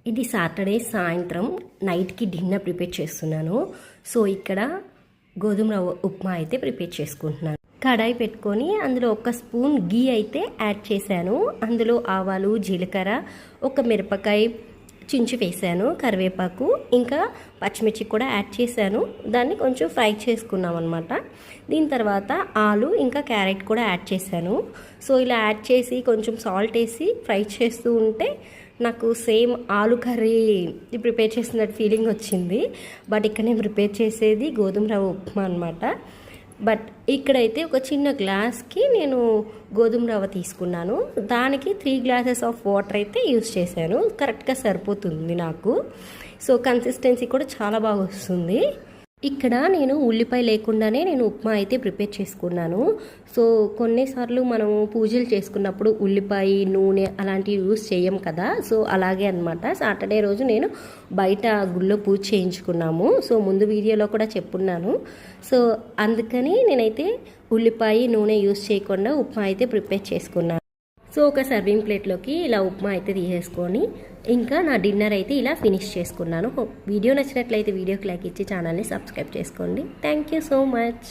ఇది సాటర్డే సాయంత్రం నైట్కి డిన్నర్ ప్రిపేర్ చేస్తున్నాను. సో ఇక్కడ గోధుమ రవ్వ ఉప్మా అయితే ప్రిపేర్ చేసుకుంటున్నాను. కడాయి పెట్టుకొని అందులో 1 స్పూన్ గీ అయితే యాడ్ చేశాను. అందులో ఆవాలు, జీలకర్ర, 1 మిరపకాయ చించి వేసాను, కరివేపాకు, ఇంకా పచ్చిమిర్చి కూడా యాడ్ చేశాను. దాన్ని కొంచెం ఫ్రై చేసుకున్నాం అనమాట. దీని తర్వాత ఆలు ఇంకా క్యారెట్ కూడా యాడ్ చేశాను. సో ఇలా యాడ్ చేసి కొంచెం సాల్ట్ వేసి ఫ్రై చేస్తూ ఉంటే నాకు సేమ్ ఆలు కర్రీ ప్రిపేర్ చేసినట్టు ఫీలింగ్ వచ్చింది. బట్ ఇక్కడ నేను ప్రిపేర్ చేసేది గోధుమ రవ్వ ఉప్మా అనమాట. బట్ ఇక్కడైతే ఒక చిన్న గ్లాస్కి నేను గోధుమ రవ్వ తీసుకున్నాను. దానికి 3 గ్లాసెస్ ఆఫ్ వాటర్ అయితే యూస్ చేశాను. కరెక్ట్గా సరిపోతుంది నాకు. సో కన్సిస్టెన్సీ కూడా చాలా బాగా వస్తుంది. ఇక్కడ నేను ఉల్లిపాయ లేకుండానే నేను ఉప్మా అయితే ప్రిపేర్ చేసుకున్నాను. సో కొన్నిసార్లు మనం పూజలు చేసుకున్నప్పుడు ఉల్లిపాయ, నూనె అలాంటివి యూస్ చేయం కదా. సో అలాగే అనమాట. సాటర్డే రోజు నేను బయట గుళ్ళో పూజ చేయించుకున్నాము. సో ముందు వీడియోలో కూడా చెప్పున్నాను. సో అందుకని నేనైతే ఉల్లిపాయ, నూనె యూస్ చేయకుండా ఉప్మా అయితే ప్రిపేర్ చేసుకున్నాను. సో ఒక సర్వింగ్ ప్లేట్లోకి ఇలా ఉప్మా అయితే తీసేసుకొని ఇంకా నా డిన్నర్ అయితే ఇలా ఫినిష్ చేసుకున్నాను. వీడియో నచ్చినట్లయితే వీడియోకి లైక్ ఇచ్చి ఛానల్ని సబ్స్క్రైబ్ చేసుకోండి. Thank you so much.